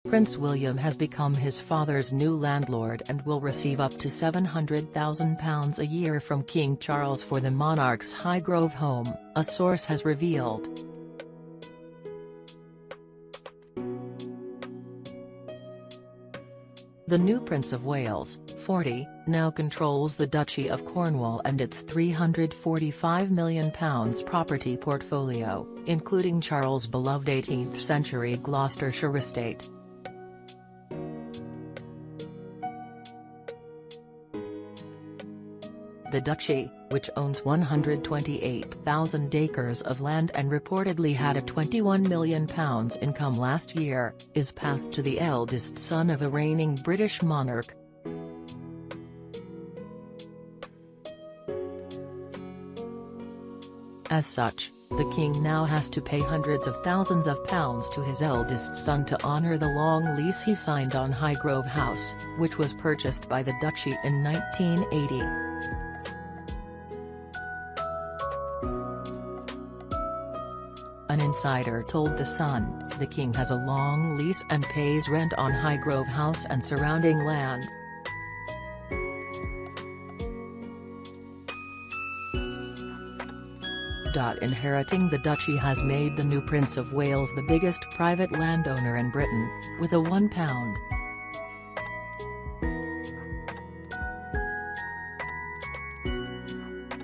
Prince William has become his father's new landlord and will receive up to £700,000 a year from King Charles for the monarch's Highgrove home, a source has revealed. The new Prince of Wales, 40, now controls the Duchy of Cornwall and its £345 million property portfolio, including Charles' beloved 18th-century Gloucestershire estate. The Duchy, which owns 128,000 acres of land and reportedly had a £21 million income last year, is passed to the eldest son of a reigning British monarch. As such, the king now has to pay hundreds of thousands of pounds to his eldest son to honour the long lease he signed on Highgrove House, which was purchased by the Duchy in 1980. An insider told The Sun, the king has a long lease and pays rent on Highgrove House and surrounding land. Inheriting the duchy has made the new Prince of Wales the biggest private landowner in Britain, with a £1.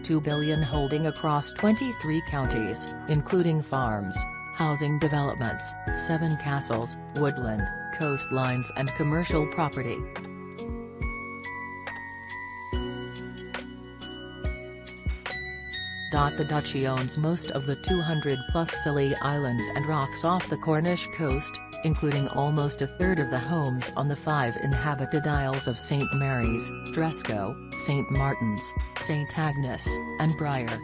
£2 billion holding across 23 counties, including farms, housing developments, 7 castles, woodland, coastlines and commercial property. The Duchy owns most of the 200-plus Scilly Islands and rocks off the Cornish coast, including almost a third of the homes on the 5 inhabited Isles of St Mary's, Tresco, St Martin's, St Agnes, and Briar.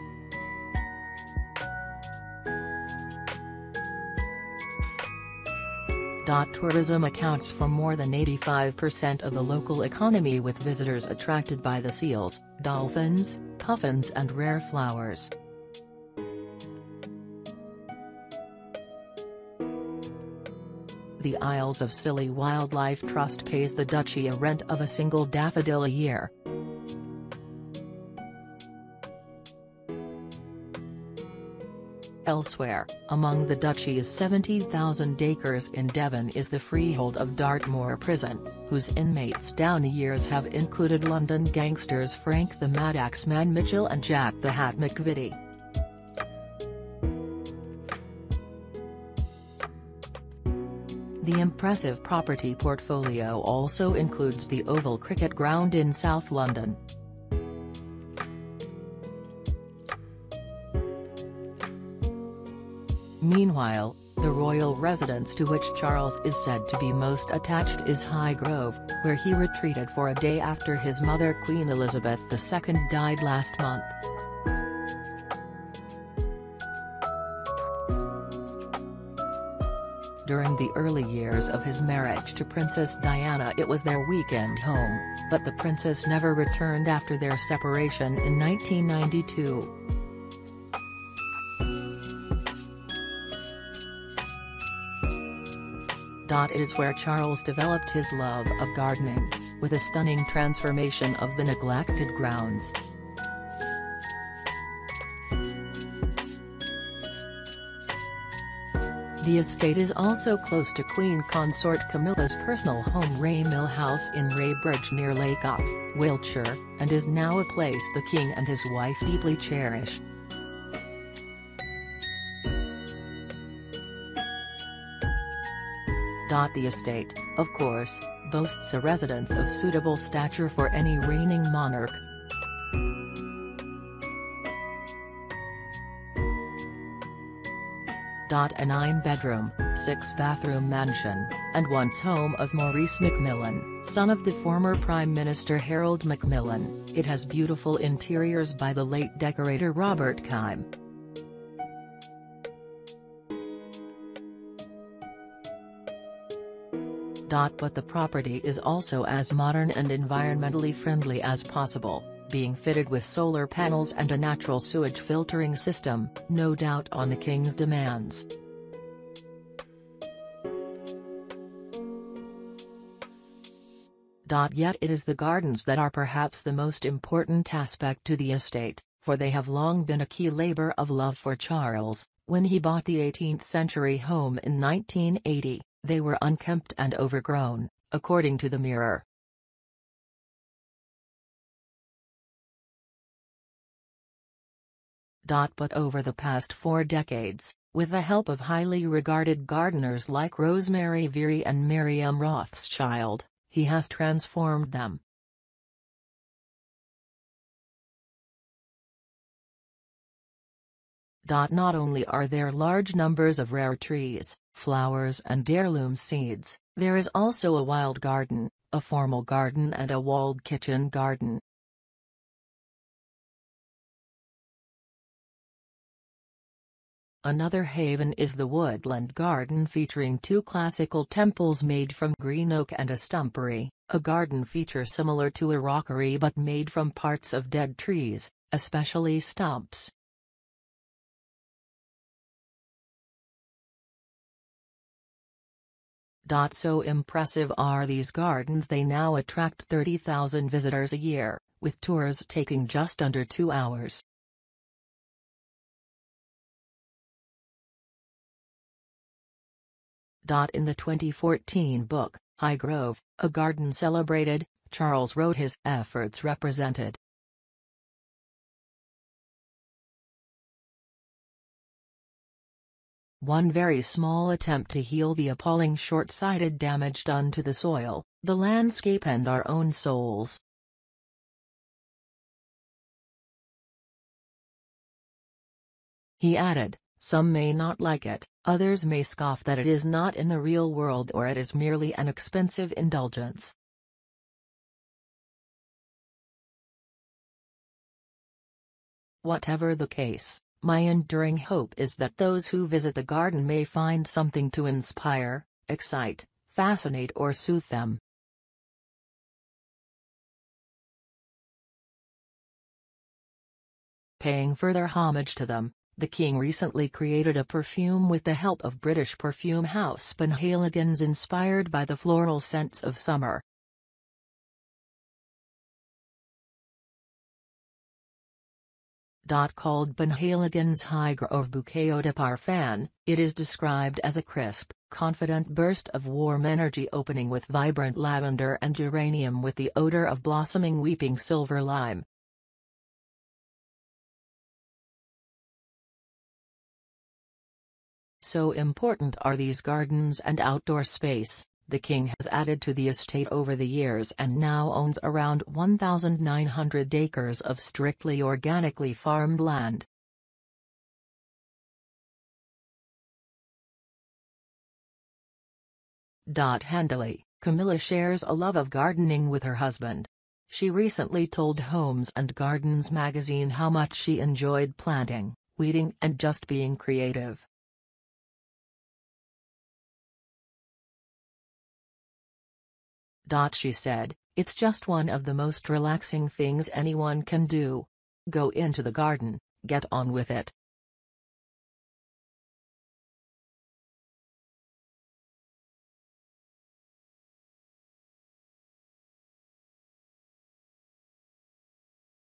Tourism accounts for more than 85% of the local economy, with visitors attracted by the seals, dolphins, puffins and rare flowers. The Isles of Scilly Wildlife Trust pays the Duchy a rent of a single daffodil a year. Elsewhere, among the Duchy's 70,000 acres in Devon is the freehold of Dartmoor Prison, whose inmates down the years have included London gangsters Frank the Mad Axeman Mitchell and Jack the Hat McVitie. The impressive property portfolio also includes the Oval Cricket Ground in South London. Meanwhile, the royal residence to which Charles is said to be most attached is Highgrove, where he retreated for a day after his mother Queen Elizabeth II died last month. During the early years of his marriage to Princess Diana, it was their weekend home, but the princess never returned after their separation in 1992. It is where Charles developed his love of gardening, with a stunning transformation of the neglected grounds. The estate is also close to Queen Consort Camilla's personal home Ray Mill House in Raybridge near Lake Up, Wiltshire, and is now a place the king and his wife deeply cherish. The estate, of course, boasts a residence of suitable stature for any reigning monarch. A 9-bedroom, 6-bathroom mansion, and once home of Maurice Macmillan, son of the former Prime Minister Harold Macmillan, it has beautiful interiors by the late decorator Robert Kime. But the property is also as modern and environmentally friendly as possible, being fitted with solar panels and a natural sewage filtering system, no doubt on the king's demands. Yet it is the gardens that are perhaps the most important aspect to the estate, for they have long been a key labor of love for Charles. When he bought the 18th-century home in 1980, they were unkempt and overgrown, according to the Mirror. But over the past 4 decades, with the help of highly regarded gardeners like Rosemary Veary and Miriam Rothschild, he has transformed them. Not only are there large numbers of rare trees, flowers and heirloom seeds, there is also a wild garden, a formal garden and a walled kitchen garden. Another haven is the woodland garden featuring 2 classical temples made from green oak and a stumpery, a garden feature similar to a rockery but made from parts of dead trees, especially stumps. So impressive are these gardens they now attract 30,000 visitors a year, with tours taking just under 2 hours. In the 2014 book, Highgrove, A Garden Celebrated, Charles wrote his efforts represented. One very small attempt to heal the appalling short-sighted damage done to the soil, the landscape and our own souls. He added, some may not like it, others may scoff that it is not in the real world or it is merely an expensive indulgence. Whatever the case, my enduring hope is that those who visit the garden may find something to inspire, excite, fascinate or soothe them. Paying further homage to them, the King recently created a perfume with the help of British perfume house Penhaligon's inspired by the floral scents of summer. Called Penhaligon's Highgrove Bouquet Eau de Parfum, it is described as a crisp, confident burst of warm energy opening with vibrant lavender and geranium with the odor of blossoming weeping silver lime. So important are these gardens and outdoor space, the King has added to the estate over the years and now owns around 1,900 acres of strictly organically farmed land. Handily, Camilla shares a love of gardening with her husband. She recently told Homes and Gardens magazine how much she enjoyed planting, weeding and just being creative. She said, "It's just one of the most relaxing things anyone can do. Go into the garden, get on with it,